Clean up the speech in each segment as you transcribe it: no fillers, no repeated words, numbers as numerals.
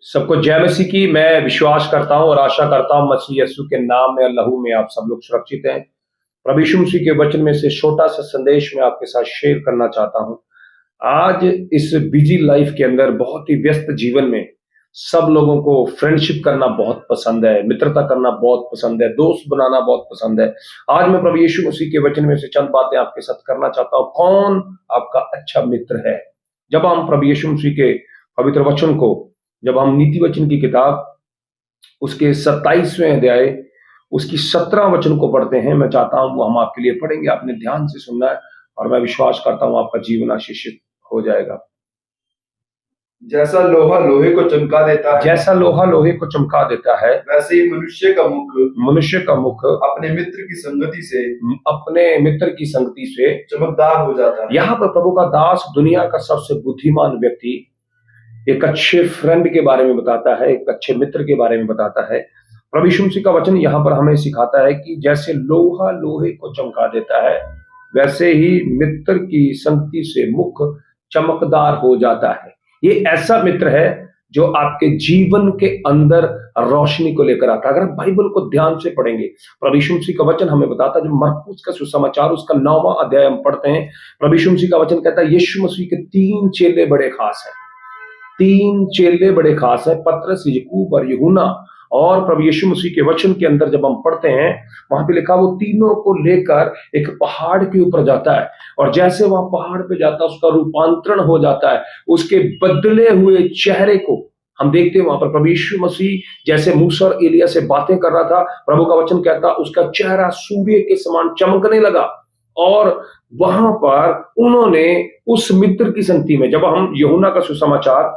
सबको जय मसीह की। मैं विश्वास करता हूं और आशा करता हूं मसीह यीशु के नाम में और लहू में आप सब लोग सुरक्षित हैं। प्रभु यीशु मसीह के वचन में से छोटा सा संदेश मैं आपके साथ शेयर करना चाहता हूं। आज इस बिजी लाइफ के अंदर, बहुत ही व्यस्त जीवन में सब लोगों को फ्रेंडशिप करना बहुत पसंद है, मित्रता करना बहुत पसंद है, दोस्त बनाना बहुत पसंद है। आज मैं प्रभु यीशु मसीह के वचन में से चंद बातें आपके साथ करना चाहता हूं। कौन आपका अच्छा मित्र है? जब हम प्रभु यीशु मसीह के पवित्र वचन को, जब हम नीति वचन की किताब उसके 27वें अध्याय उसकी 17 वचन को पढ़ते हैं, मैं चाहता हूं वो हम आपके लिए पढ़ेंगे। आपने ध्यान से सुनना है और मैं विश्वास करता हूं आपका जीवन आशीषित हो जाएगा। जैसा लोहा लोहे को चमका देता है, जैसा लोहा लोहे को चमका देता है, वैसे ही मनुष्य का मुख अपने मित्र की संगति से चमकदार हो जाता है। यहाँ पर प्रभु का दास दुनिया का सबसे बुद्धिमान व्यक्ति एक अच्छे फ्रेंड के बारे में बताता है, एक अच्छे मित्र के बारे में बताता है। प्रभु यीशु मसीह का वचन यहाँ पर हमें सिखाता है कि जैसे लोहा लोहे को चमका देता है, वैसे ही मित्र की संगति से मुख चमकदार हो जाता है। ये ऐसा मित्र है जो आपके जीवन के अंदर रोशनी को लेकर आता है। अगर आप बाइबल को ध्यान से पढ़ेंगे, प्रभु यीशु मसीह का वचन हमें बताता है, जो मरकुस का सुसमाचार उसका 9वां अध्याय हम पढ़ते हैं, प्रभु यीशु मसीह का वचन कहता है यीशु मसीह के 3 चेले बड़े खास हैं। 3 चेले बड़े खास है, पतरस, याकूब और यूहन्ना। और प्रभु यीशु मसीह के वचन के अंदर जब हम पढ़ते हैं, वहां पे लिखा वो तीनों को लेकर एक पहाड़ के ऊपर जाता है, और जैसे वहां पहाड़ पे जाता है उसका रूपांतरण हो जाता है। उसके बदले हुए चेहरे को हम देखते हैं वहां पर प्रभु यीशु मसीह जैसे मूसा और एलिया से बातें कर रहा था, प्रभु का वचन कहता उसका चेहरा सूर्य के समान चमकने लगा। और वहां पर उन्होंने उस मित्र की संगति में, जब हम यूहन्ना का सुसमाचार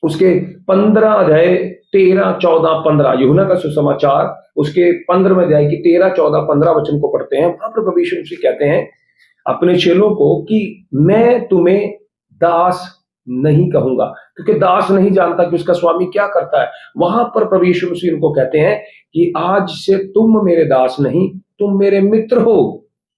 उसके 15 अध्याय 13, 14, 15, यूहन्ना का सुसमाचार उसके 15वें अध्याय की 13, 14, 15 वचन को पढ़ते हैं, वहां पर प्रभु यीशु मसीह कहते हैं अपने चेलों को कि मैं तुम्हें दास नहीं कहूंगा, क्योंकि दास नहीं जानता कि उसका स्वामी क्या करता है। वहां पर प्रभु यीशु मसीह उनको कहते हैं कि आज से तुम मेरे दास नहीं, तुम मेरे मित्र हो।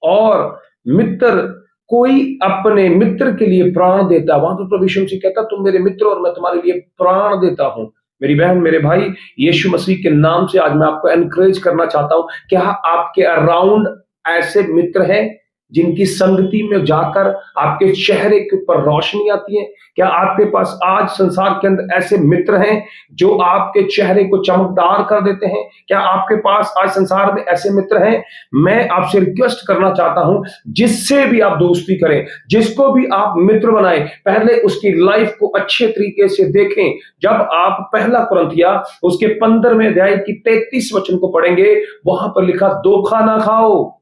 और मित्र, कोई अपने मित्र के लिए प्राण देता है। वहां पर प्रभु यीशु मसीह कहता तुम मेरे मित्र और मैं तुम्हारे लिए प्राण देता हूं। मेरी बहन, मेरे भाई, यीशु मसीह के नाम से आज मैं आपको एनकरेज करना चाहता हूं, क्या आपके अराउंड ऐसे मित्र हैं जिनकी संगति में जाकर आपके चेहरे के ऊपर रोशनी आती है? क्या आपके पास आज संसार के अंदर ऐसे मित्र हैं जो आपके चेहरे को चमकदार कर देते हैं? क्या आपके पास आज संसार में ऐसे मित्र हैं? मैं आपसे रिक्वेस्ट करना चाहता हूं, जिससे भी आप दोस्ती करें, जिसको भी आप मित्र बनाएं, पहले उसकी लाइफ को अच्छे तरीके से देखें। जब आप पहला कुरिन्थिया उसके 15वें अध्याय की 33 वचन को पढ़ेंगे, वहां पर लिखा धोखा ना खाओ,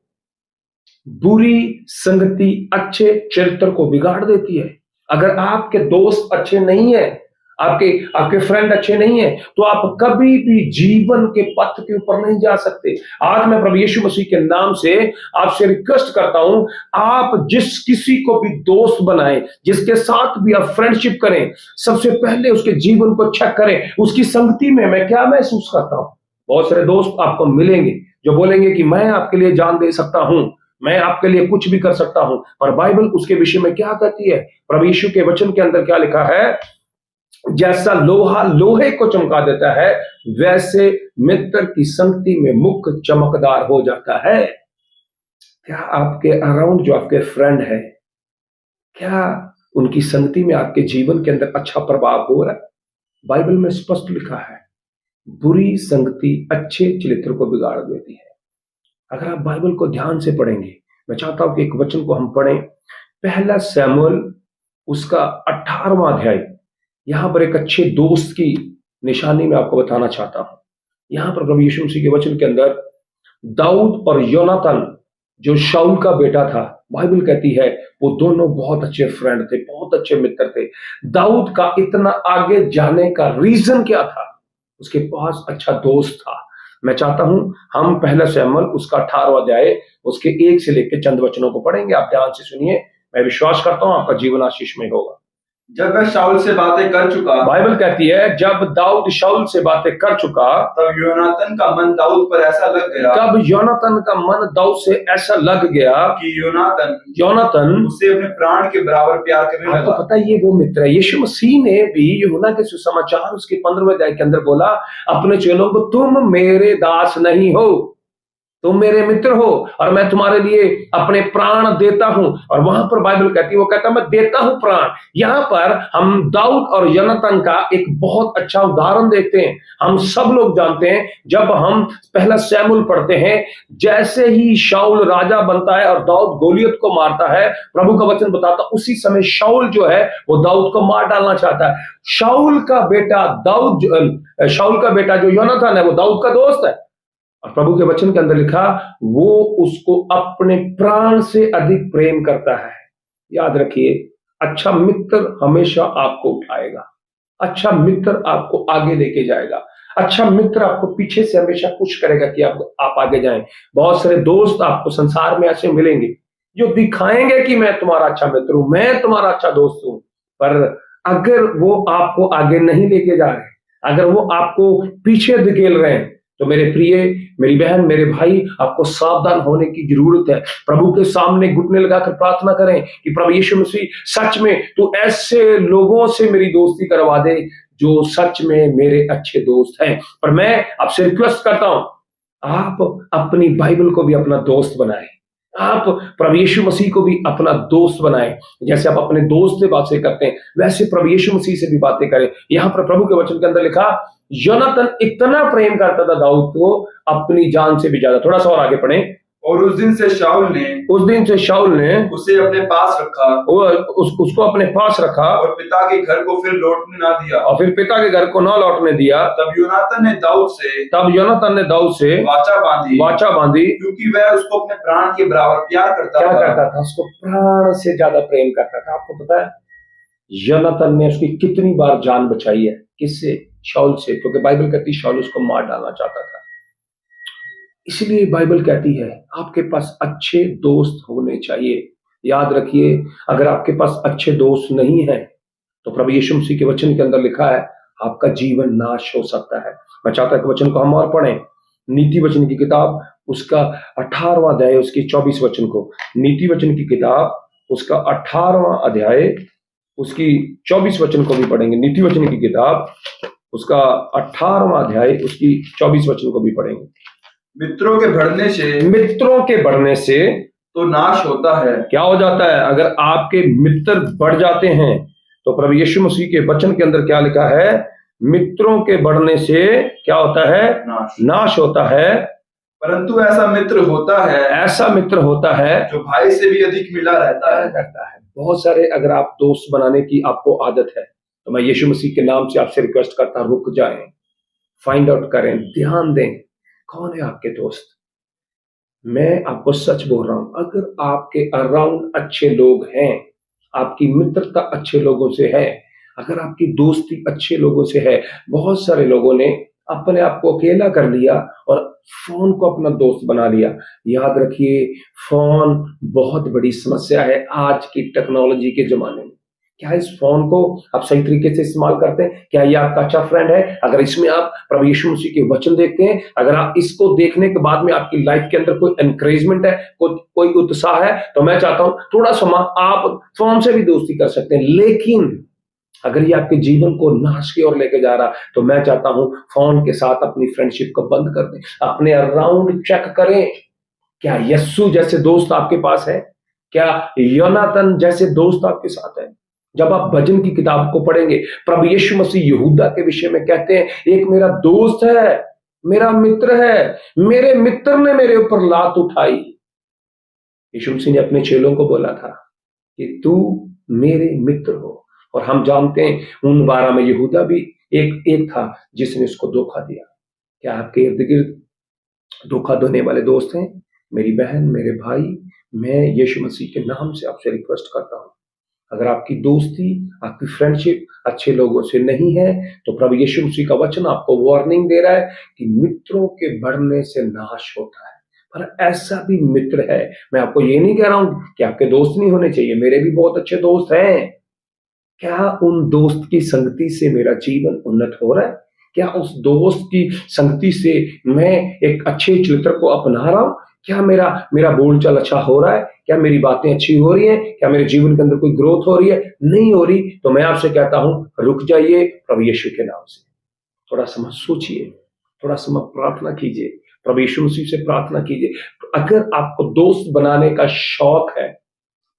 बुरी संगति अच्छे चरित्र को बिगाड़ देती है। अगर आपके दोस्त अच्छे नहीं है, आपके फ्रेंड अच्छे नहीं है, तो आप कभी भी जीवन के पथ के ऊपर नहीं जा सकते। आज मैं प्रभु यीशु मसीह के नाम से आपसे रिक्वेस्ट करता हूं, आप जिस किसी को भी दोस्त बनाएं, जिसके साथ भी आप फ्रेंडशिप करें, सबसे पहले उसके जीवन को चेक करें, उसकी संगति में मैं क्या महसूस करता हूं। बहुत सारे दोस्त आपको मिलेंगे जो बोलेंगे कि मैं आपके लिए जान दे सकता हूं, मैं आपके लिए कुछ भी कर सकता हूं, पर बाइबल उसके विषय में क्या कहती है? प्रभु यीशु के वचन के अंदर क्या लिखा है? जैसा लोहा लोहे को चमका देता है, वैसे मित्र की संगति में मुख चमकदार हो जाता है। क्या आपके अराउंड जो आपके फ्रेंड है, क्या उनकी संगति में आपके जीवन के अंदर अच्छा प्रभाव हो रहा है? बाइबल में स्पष्ट लिखा है, बुरी संगति अच्छे चरित्र को बिगाड़ देती है। अगर आप बाइबल को ध्यान से पढ़ेंगे, मैं चाहता हूं कि एक वचन को हम पढ़ें, पहला शमूएल उसका 18वां अध्याय। यहां पर एक अच्छे दोस्त की निशानी मैं आपको बताना चाहता हूं। यहां पर प्रभु यीशु मसीह के वचन के अंदर दाऊद और योनातान, जो शाऊल का बेटा था, बाइबल कहती है वो दोनों बहुत अच्छे फ्रेंड थे, बहुत अच्छे मित्र थे। दाऊद का इतना आगे जाने का रीजन क्या था? उसके पास अच्छा दोस्त था। मैं चाहता हूं हम पहला शमूएल उसका 18वां अध्याय उसके 1 से लेकर चंद वचनों को पढ़ेंगे। आप ध्यान से सुनिए, मैं विश्वास करता हूं आपका जीवन आशीषमय होगा। जब वह शाऊल से बातें कर चुका, बाइबल कहती है जब दाऊद शाऊल से बातें कर चुका, तब योनातन का मन दाऊद पर ऐसा लग गया तब योनातन का मन दाऊद से ऐसा लग गया कि योनातन उसे उसे अपने प्राण के बराबर प्यार करने आपको लगा। पता है ये वो मित्र है। यीशु मसीह ने भी यूहन्ना के सुसमाचार उसके 15वें अध्याय के अंदर बोला अपने चेलों को, तुम मेरे दास नहीं हो, तुम मेरे मित्र हो और मैं तुम्हारे लिए अपने प्राण देता हूं। और वहां पर बाइबल कहती है, वो कहता है मैं देता हूं प्राण। यहां पर हम दाऊद और योनातन का एक बहुत अच्छा उदाहरण देखते हैं। हम सब लोग जानते हैं जब हम पहला शमूएल पढ़ते हैं, जैसे ही शाऊल राजा बनता है और दाऊद गोलियत को मारता है, प्रभु का वचन बताता उसी समय शाऊल जो है वो दाऊद को मार डालना चाहता है। शाऊल का बेटा जो योनातन है वो दाऊद का दोस्त है। और प्रभु के वचन के अंदर लिखा वो उसको अपने प्राण से अधिक प्रेम करता है। याद रखिए, अच्छा मित्र हमेशा आपको उठाएगा, अच्छा मित्र आपको आगे लेके जाएगा, अच्छा मित्र आपको पीछे से हमेशा पुश करेगा कि आप आगे जाएं। बहुत सारे दोस्त आपको संसार में ऐसे मिलेंगे जो दिखाएंगे कि मैं तुम्हारा अच्छा मित्र हूं, मैं तुम्हारा अच्छा दोस्त हूं, पर अगर वो आपको आगे नहीं लेके जा रहे, अगर वो आपको पीछे धकेल रहे हैं, तो मेरे प्रिय, मेरी बहन, मेरे भाई, आपको सावधान होने की जरूरत है। प्रभु के सामने घुटने लगाकर प्रार्थना करें कि प्रभु यीशु मसीह सच में तू ऐसे लोगों से मेरी दोस्ती करवा दे जो सच में मेरे अच्छे दोस्त हैं। पर मैं आपसे रिक्वेस्ट करता हूं, आप अपनी बाइबल को भी अपना दोस्त बनाएं, आप प्रभु यीशु मसीह को भी अपना दोस्त बनाएं। जैसे आप अपने दोस्त से बातें करते हैं वैसे प्रभु यीशु मसीह से भी बातें करें। यहां पर प्रभु के वचन के अंदर लिखा, योनातन इतना प्रेम करता था दाऊद को अपनी जान से भी ज्यादा। थोड़ा सा और आगे पढ़ें। और उस दिन से शाऊल ने उसे अपने पास रखा, उसको अपने पास रखा और पिता के घर को फिर लौटने ना दिया। और फिर पिता के घर को ना लौटने दिया। तब योनातन ने दाऊद से वाचा बांधी क्योंकि वह उसको अपने प्राण के बराबर प्यार करता था, उसको प्राण से ज्यादा प्रेम करता था। आपको पता है योनातन ने उसकी कितनी बार जान बचाई है? किससे? शाऊल से, क्योंकि बाइबल कहती है शाऊल उसको मार डालना चाहता था। इसलिए बाइबल कहती है आपके पास अच्छे दोस्त होने चाहिए। याद रखिए, अगर आपके पास अच्छे दोस्त नहीं है तो प्रभु यीशु मसीह के वचन के अंदर लिखा है आपका जीवन नाश हो सकता है। मैं चाहता हूं कि वचन को हम और पढ़ें। नीति वचन की किताब उसका 18वां अध्याय उसकी 24 वचन को, नीति वचन की किताब उसका 18वां अध्याय उसकी 24 वचन को भी पढ़ेंगे। नीति वचन की किताब उसका 18वां अध्याय उसकी 24 वचन को भी पढ़ेंगे। मित्रों के बढ़ने से तो नाश होता है। क्या हो जाता है? अगर आपके मित्र बढ़ जाते हैं तो प्रभु यीशु मसीह के वचन के अंदर क्या लिखा है? मित्रों के बढ़ने से क्या होता है? नाश होता है। परंतु ऐसा मित्र होता है जो भाई से भी अधिक मिला रहता है। बहुत सारे अगर आप दोस्त बनाने की आपको आदत है तो मैं यीशु मसीह के नाम से आपसे रिक्वेस्ट करता हूं, रुक जाएं, फाइंड आउट करें, ध्यान दें कौन है आपके दोस्त। मैं आपको सच बोल रहा हूं, अगर आपके अराउंड अच्छे लोग हैं, आपकी मित्रता अच्छे लोगों से है, अगर आपकी दोस्ती अच्छे लोगों से है। बहुत सारे लोगों ने अपने आप को अकेला कर लिया और फोन को अपना दोस्त बना लिया। याद रखिए, फोन बहुत बड़ी समस्या है आज की टेक्नोलॉजी के जमाने में। क्या इस फोन को आप सही तरीके से इस्तेमाल करते हैं? क्या ये आपका अच्छा फ्रेंड है? अगर इसमें आप प्रभु यीशु मसीह के वचन देखते हैं, अगर आप इसको देखने के बाद में आपकी लाइफ के अंदर कोई एनकरेजमेंट है, कोई उत्साह है, तो मैं चाहता हूं थोड़ा समय आप फोन से भी दोस्ती कर सकते हैं। लेकिन अगर ये आपके जीवन को नाश की ओर लेके जा रहा, तो मैं चाहता हूं फोन के साथ अपनी फ्रेंडशिप को बंद कर दें। अपने अराउंड चेक करें, क्या यस्सु जैसे दोस्त आपके पास है? क्या योनातन जैसे दोस्त आपके साथ है? जब आप भजन की किताब को पढ़ेंगे, प्रभु यीशु मसीह यहूदा के विषय में कहते हैं, एक मेरा दोस्त है, मेरा मित्र है, मेरे मित्र ने मेरे ऊपर लात उठाई। यीशु मसीह ने अपने चेलों को बोला था कि तू मेरे मित्र हो। और हम जानते हैं उन 12 में यहूदा भी एक था जिसने उसको धोखा दिया। क्या आपके इर्द गिर्द धोखा देने वाले दोस्त हैं? मेरी बहन, मेरे भाई, मैं यीशु मसीह के नाम से आपसे रिक्वेस्ट करता हूं, अगर आपकी दोस्ती, आपकी फ्रेंडशिप अच्छे लोगों से नहीं है तो प्रभु यीशु मसीह का वचन आपको वार्निंग दे रहा है कि मित्रों के बढ़ने से नाश होता है। पर ऐसा भी मित्र है, मैं आपको ये नहीं कह रहा हूं कि आपके दोस्त नहीं होने चाहिए, मेरे भी बहुत अच्छे दोस्त हैं, क्या उन दोस्त की संगति से मेरा जीवन उन्नत हो रहा है? क्या उस दोस्त की संगति से मैं एक अच्छे चरित्र को अपना रहा हूं? क्या मेरा मेरा बोलचाल अच्छा हो रहा है? क्या मेरी बातें अच्छी हो रही हैं? क्या मेरे जीवन के अंदर कोई ग्रोथ हो रही है? नहीं हो रही तो मैं आपसे कहता हूं, रुक जाइए प्रभु यीशु के नाम से। थोड़ा समय सोचिए, थोड़ा समय प्रार्थना कीजिए, प्रभु यीशु मसीह से प्रार्थना कीजिए। अगर आपको दोस्त बनाने का शौक है,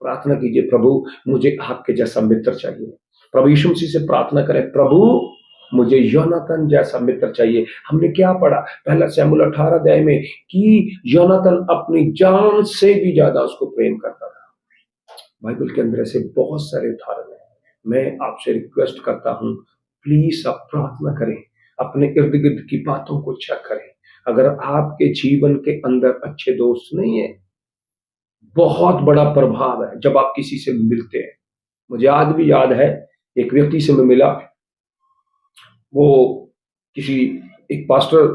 प्रार्थना कीजिए, प्रभु मुझे आपके जैसा मित्र चाहिए। प्रभु यीशु मसीह से प्रार्थना करें, प्रभु मुझे योनातन जैसा मित्र चाहिए। हमने क्या पढ़ा पहला शमूएल 18 अध्याय में कि योनातन अपनी जान से भी ज्यादा उसको प्रेम करता था। बाइबल के अंदर ऐसे बहुत सारे उदाहरण हैं। मैं आपसे रिक्वेस्ट करता हूं, प्लीज आप प्रार्थना करें, अपने इर्द गिर्द की बातों को चेक करें। अगर आपके जीवन के अंदर अच्छे दोस्त नहीं है, बहुत बड़ा प्रभाव है जब आप किसी से मिलते हैं। मुझे आज भी याद है, एक व्यक्ति से मैं मिला, वो किसी एक पास्टर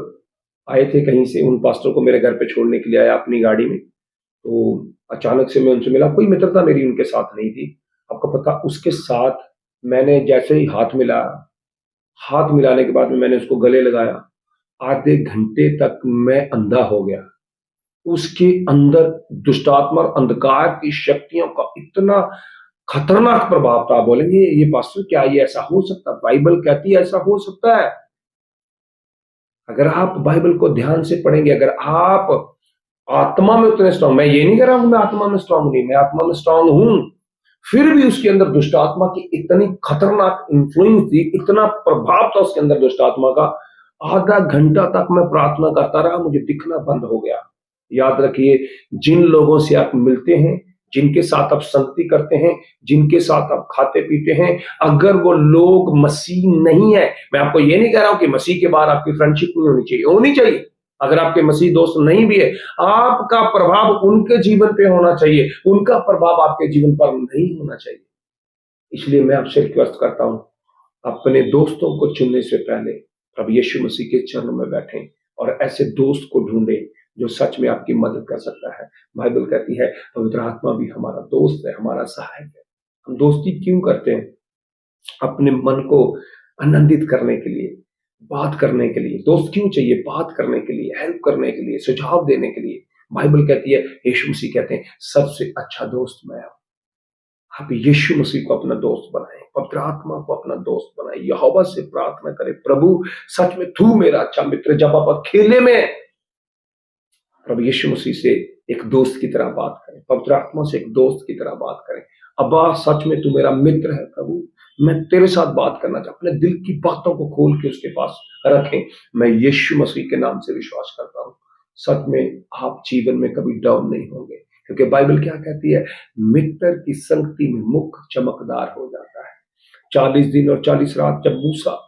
आए थे कहीं से, उन पास्टर को मेरे घर पे छोड़ने के लिए आया अपनी गाड़ी में। तो अचानक से मैं उनसे मिला, कोई मित्रता मेरी उनके साथ नहीं थी। आपको पता, उसके साथ मैंने जैसे ही हाथ मिलाया, हाथ मिलाने के बाद में मैंने उसको गले लगाया, आधे घंटे तक मैं अंधा हो गया। उसके अंदर दुष्टात्मा और अंधकार की शक्तियों का इतना खतरनाक प्रभाव था। बोलेंगे ये पास्टर, क्या ये ऐसा हो सकता? बाइबल कहती है ऐसा हो सकता है। अगर आप बाइबल को ध्यान से पढ़ेंगे, अगर आप आत्मा में उतने स्ट्रांग, मैं ये नहीं कह रहा हूं मैं आत्मा में स्ट्रांग नहीं, मैं आत्मा में स्ट्रांग हूं, फिर भी उसके अंदर दुष्ट आत्मा की इतनी खतरनाक इन्फ्लुएंस थी, इतना प्रभाव था उसके अंदर दुष्ट आत्मा का। आधा घंटा तक मैं प्रार्थना करता रहा, मुझे दिखना बंद हो गया। याद रखिए, जिन लोगों से आप मिलते हैं, जिनके साथ आप संगति करते हैं, जिनके साथ आप खाते पीते हैं, अगर वो लोग मसीह नहीं है, मैं आपको ये नहीं कह रहा हूं कि मसीह के बाद आपकी फ्रेंडशिप नहीं होनी चाहिए, होनी चाहिए। अगर आपके मसीह दोस्त नहीं भी है, आपका प्रभाव उनके जीवन पे होना चाहिए, उनका प्रभाव आपके जीवन पर नहीं होना चाहिए। इसलिए मैं आपसे रिक्वेस्ट करता हूं, अपने दोस्तों को चुनने से पहले प्रभु यीशु मसीह के चरणों में बैठें और ऐसे दोस्त को ढूंढें जो सच में आपकी मदद कर सकता है। बाइबल कहती है पवित्र आत्मा भी हमारा दोस्त है, हमारा सहायक है। हम दोस्ती क्यों करते हैं? अपने मन को आनंदित करने के लिए, बात करने के लिए। दोस्त क्यों चाहिए? बात करने के लिए, हेल्प करने के लिए, सुझाव देने के लिए। बाइबल कहती है, यीशु मसीह कहते हैं, सबसे अच्छा दोस्त मैं हूं। आप यीशु मसीह को अपना दोस्त बनाएं, पवित्र आत्मा को अपना दोस्त बनाएं, यहोवा से प्रार्थना करें, प्रभु सच में तू मेरा अच्छा मित्र। जब आप अकेले में प्रभु यीशु मसीह से एक दोस्त की तरह बात करें, पवित्र आत्मा से एक दोस्त की तरह बात करें, अब्बा सच में तू मेरा मित्र है प्रभु, मैं तेरे साथ बात करना चाहता, अपने दिल की बातों को खोल के उसके पास रखें। मैं यीशु मसीह के नाम से विश्वास करता हूं, सच में आप जीवन में कभी डाउन नहीं होंगे, क्योंकि बाइबल क्या कहती है? मित्र की संगति में मुख चमकदार हो जाता है। 40 दिन और 40 रात जब मूसा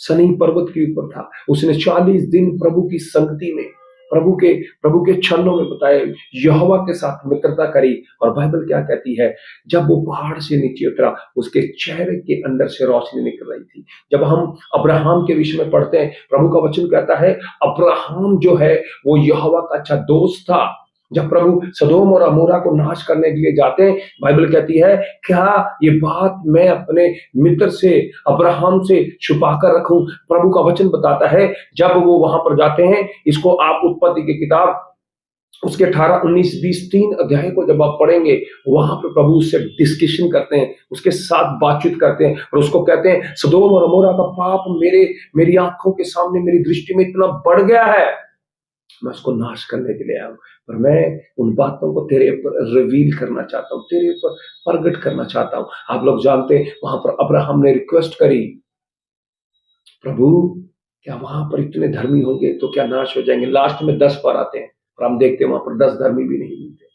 सनी पर्वत के ऊपर था, उसने 40 दिन प्रभु की संगति में, प्रभु के छन्नों में बताए यहोवा के साथ मित्रता करी। और बाइबल क्या कहती है? जब वो पहाड़ से नीचे उतरा, उसके चेहरे के अंदर से रोशनी निकल रही थी। जब हम अब्राहम के विषय में पढ़ते हैं, प्रभु का वचन कहता है अब्राहम जो है वो यहोवा का अच्छा दोस्त था। जब प्रभु सदोम और अमोरा को नाश करने के लिए जाते हैं, बाइबल कहती है क्या ये बात मैं अपने मित्र से, अब्राहम से छुपा कर रखूं? प्रभु का वचन बताता है जब वो वहां पर जाते हैं, इसको आप उत्पत्ति की किताब उसके 18, 19, 20, 3 अध्याय को जब आप पढ़ेंगे, वहां पर प्रभु उससे डिस्कशन करते हैं, उसके साथ बातचीत करते हैं और उसको कहते हैं सदोम और अमोरा का पाप मेरी आंखों के सामने, मेरी दृष्टि में इतना बढ़ गया है, मैं उसको नाश करने के लिए आया हूं, पर मैं उन बातों को तेरे ऊपर रिवील करना चाहता हूं, तेरे ऊपर प्रकट करना चाहता हूं। आप लोग जानते हैं वहां पर अब्राहम ने रिक्वेस्ट करी, प्रभु क्या वहां पर इतने धर्मी होंगे तो क्या नाश हो जाएंगे? लास्ट में 10 पर आते हैं और हम देखते हैं वहां पर 10 धर्मी भी नहीं मिलते।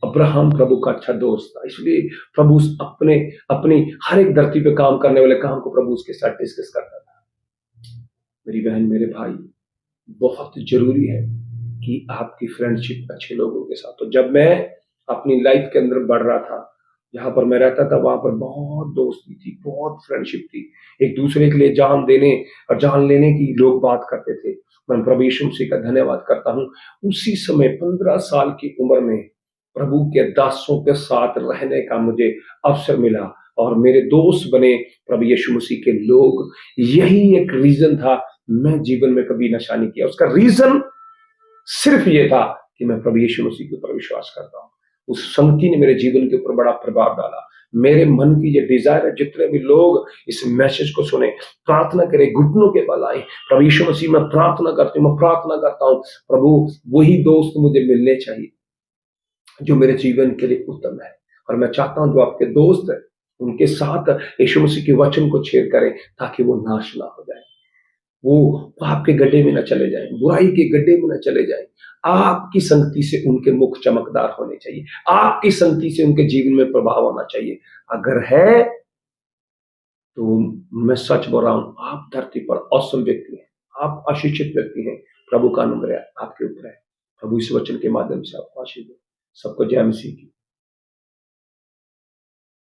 अब्राहम प्रभु का अच्छा दोस्त था, इसलिए प्रभु अपनी हर एक धरती पे काम करने वाले काम को प्रभु उसके साथ डिस्कस करता था। मेरी बहन, मेरे भाई, बहुत जरूरी है कि आपकी फ्रेंडशिप अच्छे लोगों के साथ हो। जब मैं अपनी लाइफ के अंदर बढ़ रहा था, जहां पर मैं रहता था, वहां पर बहुत दोस्ती थी, बहुत फ्रेंडशिप थी, एक दूसरे के लिए जान देने और जान लेने की लोग बात करते थे। मैं प्रभु यीशु मसीह का धन्यवाद करता हूं, उसी समय 15 साल की उम्र में प्रभु के दासों के साथ रहने का मुझे अवसर मिला और मेरे दोस्त बने प्रभु यीशु मसीह के लोग। यही एक रीजन था, मैं जीवन में कभी नशा नहीं किया। उसका रीजन सिर्फ ये था कि मैं प्रभु यीशु मसीह के ऊपर विश्वास करता हूँ। उस संगति ने मेरे जीवन के ऊपर बड़ा प्रभाव डाला। मेरे मन की ये डिजायर है, जितने भी लोग इस मैसेज को सुने, प्रार्थना करें, घुटनों के बल आए। प्रभु यीशु मसीह मैं प्रार्थना करती हूँ, मैं प्रार्थना करता हूँ प्रभु वही दोस्त मुझे मिलने चाहिए जो मेरे जीवन के लिए उत्तम है। और मैं चाहता हूं जो आपके दोस्त हैं उनके साथ यीशु मसीह के वचन को शेयर करें ताकि वो नाश ना हो जाए, वो पाप के गड्ढे में न चले जाएं, बुराई के गड्ढे में न चले जाएं। आपकी संगति से उनके मुख चमकदार होने चाहिए, आपकी संगति से उनके जीवन में प्रभाव होना चाहिए। अगर है तो मैं सच बोल रहा हूं, आप धरती पर औसम व्यक्ति हैं, आप आशीषित व्यक्ति हैं। प्रभु का अनुग्रह आपके ऊपर है। प्रभु इस वचन के माध्यम से आपको आशीष दे। सबको जय मसीह की।